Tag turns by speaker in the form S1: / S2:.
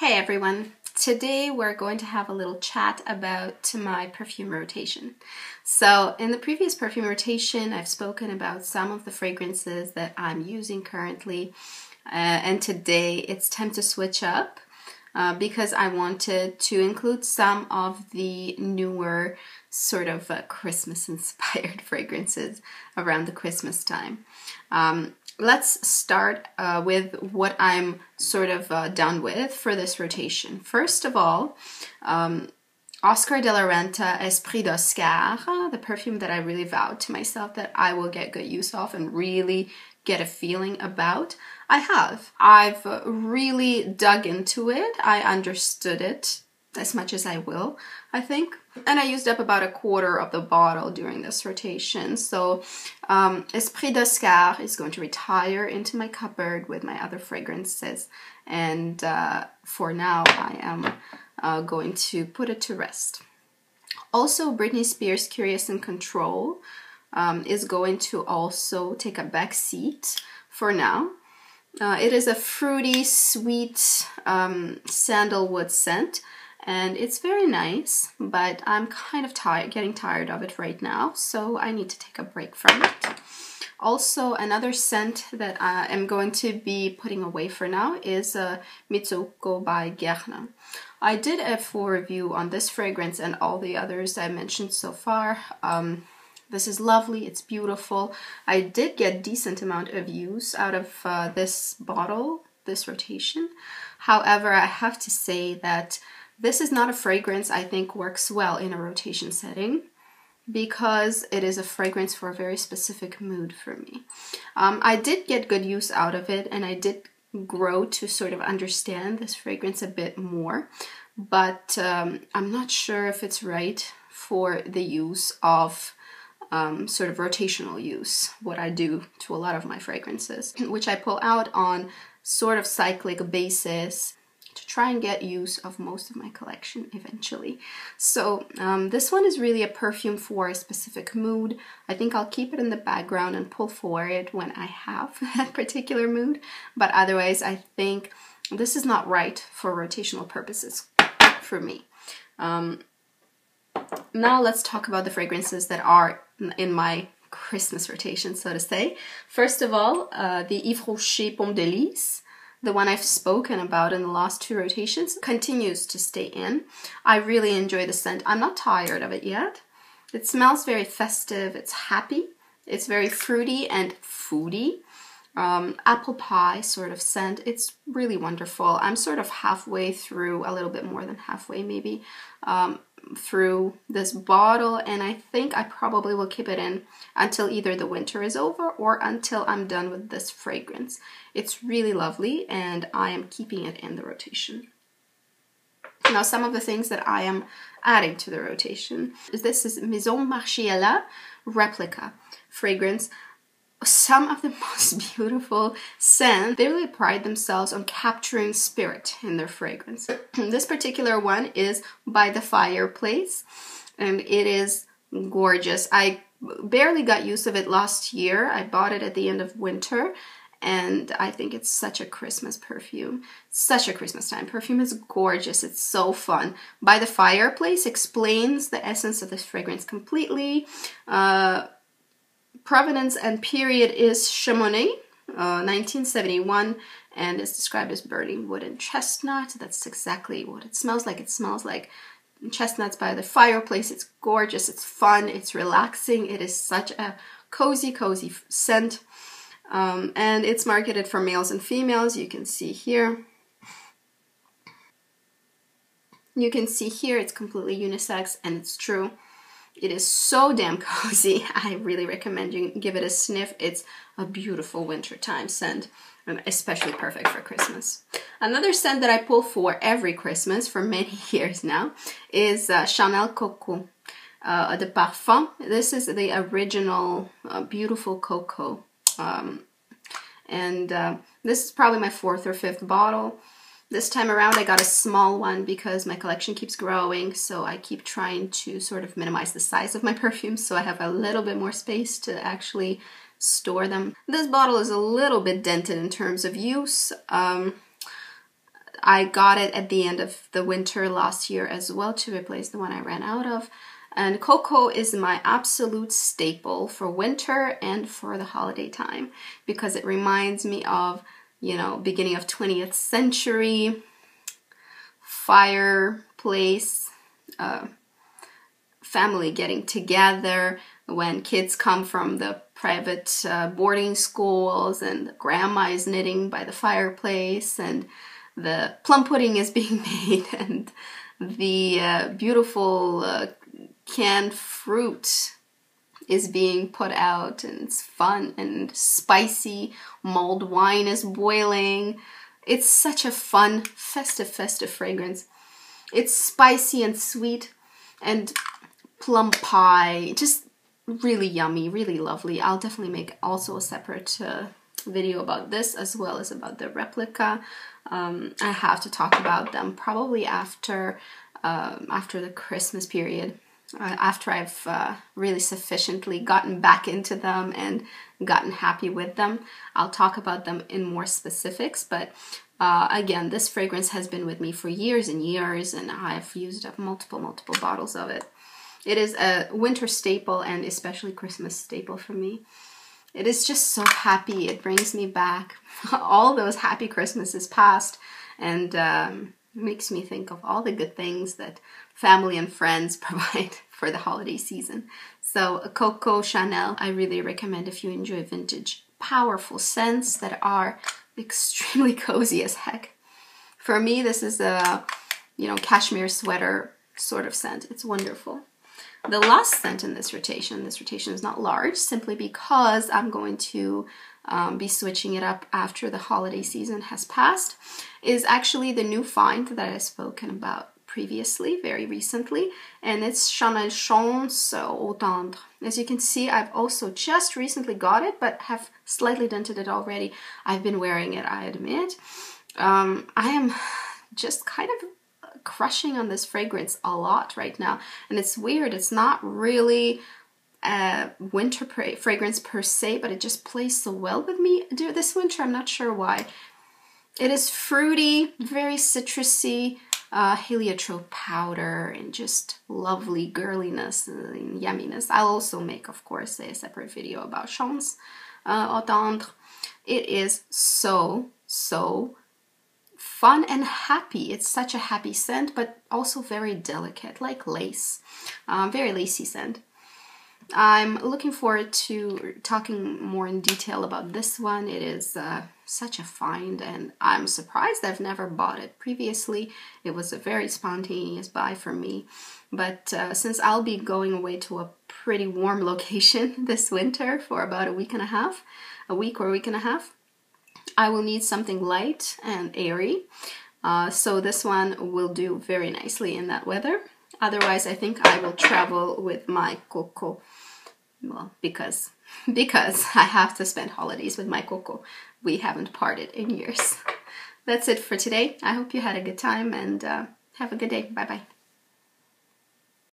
S1: Hey everyone! Today we're going to have a little chat about my perfume rotation. So in the previous perfume rotation I've spoken about some of the fragrances that I'm using currently and today it's time to switch up because I wanted to include some of the newer sort of Christmas inspired fragrances around the Christmas time. Let's start with what I'm sort of done with for this rotation. First of all, Oscar de la Renta Esprit d'Oscar, the perfume that I really vowed to myself that I will get good use of and really get a feeling about. I've really dug into it. I understood it as much as I will, I think. And I used up about a quarter of the bottle during this rotation. So Esprit d'Oscar is going to retire into my cupboard with my other fragrances. And for now, I am going to put it to rest. Also, Britney Spears' Curious in Control is going to also take a back seat for now. It is a fruity, sweet sandalwood scent. And it's very nice, but I'm kind of getting tired of it right now, so I need to take a break from it. Also, another scent that I am going to be putting away for now is Mitsouko by Guerlain. I did a full review on this fragrance and all the others I mentioned so far. This is lovely, it's beautiful. I did get a decent amount of use out of this bottle, this rotation. However, I have to say that this is not a fragrance I think works well in a rotation setting because it is a fragrance for a very specific mood for me. I did get good use out of it and I did grow to sort of understand this fragrance a bit more, but I'm not sure if it's right for the use of sort of rotational use, what I do to a lot of my fragrances, which I pull out on sort of cyclic basis to try and get use of most of my collection eventually. So this one is really a perfume for a specific mood. I think I'll keep it in the background and pull for it when I have that particular mood, but otherwise I think this is not right for rotational purposes for me. Now let's talk about the fragrances that are in my Christmas rotation, so to say. First of all, the Yves Rocher Pomme de Lys, the one I've spoken about in the last two rotations, continues to stay in. I really enjoy the scent. I'm not tired of it yet. It smells very festive, it's happy, it's very fruity and foody. Apple pie sort of scent. It's really wonderful. I'm sort of halfway through, a little bit more than halfway maybe, through this bottle, and I think I probably will keep it in until either the winter is over or until I'm done with this fragrance. It's really lovely and I am keeping it in the rotation. Now some of the things that I am adding to the rotation. This is Maison Margiela Replica fragrance. Some of the most beautiful scents, they really pride themselves on capturing spirit in their fragrance. This particular one is By the Fireplace, and it is gorgeous. I barely got use of it last year. I bought it at the end of winter, and I think it's such a Christmas perfume. Such a Christmas time perfume. Is gorgeous. It's so fun. By the Fireplace explains the essence of this fragrance completely. Provenance and period is Chamonix, 1971, and is described as burning wood and chestnut. That's exactly what it smells like. It smells like chestnuts by the fireplace. It's gorgeous, it's fun, it's relaxing. It is such a cozy scent. And it's marketed for males and females. You can see here. You can see here it's completely unisex, and it's true. It is so damn cozy. I really recommend you give it a sniff. It's a beautiful wintertime scent, and especially perfect for Christmas. Another scent that I pull for every Christmas for many years now is Chanel Coco de Parfum. This is the original beautiful cocoa. This is probably my fourth or fifth bottle. This time around I got a small one because my collection keeps growing, so I keep trying to sort of minimize the size of my perfumes so I have a little bit more space to actually store them. This bottle is a little bit dented in terms of use. I got it at the end of the winter last year as well to replace the one I ran out of. And cocoa is my absolute staple for winter and for the holiday time because it reminds me of, you know, beginning of 20th century, fireplace, family getting together when kids come from the private boarding schools and grandma is knitting by the fireplace and the plum pudding is being made and the beautiful canned fruit is being put out and it's fun and spicy. Mulled wine is boiling. It's such a fun, festive fragrance. It's spicy and sweet and plum pie. Just really yummy, really lovely. I'll definitely make also a separate video about this as well as about the Replica. I have to talk about them probably after the Christmas period. After I've really sufficiently gotten back into them and gotten happy with them. I'll talk about them in more specifics, but again, this fragrance has been with me for years and years, and I've used up multiple bottles of it. It is a winter staple and especially Christmas staple for me. It is just so happy. It brings me back all those happy Christmases past and makes me think of all the good things that family and friends provide for the holiday season. So Coco Chanel, I really recommend if you enjoy vintage, powerful scents that are extremely cozy as heck. For me, this is a, you know, cashmere sweater sort of scent. It's wonderful. The last scent in this rotation is not large simply because I'm going to be switching it up after the holiday season has passed, is actually the new find that I've spoken about previously, very recently, and it's Chanel Chance Au Tendre. As you can see, I've also just recently got it, but have slightly dented it already. I've been wearing it, I admit. I am just kind of crushing on this fragrance a lot right now, and it's weird. It's not really a winter fragrance per se, but it just plays so well with me this winter. I'm not sure why. It is fruity, very citrusy, heliotrope powder, and just lovely girliness and yumminess. I'll also make, of course, a separate video about Chance Au Tendre. It is so fun and happy. It's such a happy scent, but also very delicate, like lace. Very lacy scent. I'm looking forward to talking more in detail about this one. It is such a find, and I'm surprised I've never bought it previously. It was a very spontaneous buy for me. But since I'll be going away to a pretty warm location this winter for about a week or a week and a half, I will need something light and airy. So this one will do very nicely in that weather. Otherwise, I think I will travel with my Coco. Well, because I have to spend holidays with my Coco. We haven't parted in years. That's it for today. I hope you had a good time and have a good day. Bye-bye.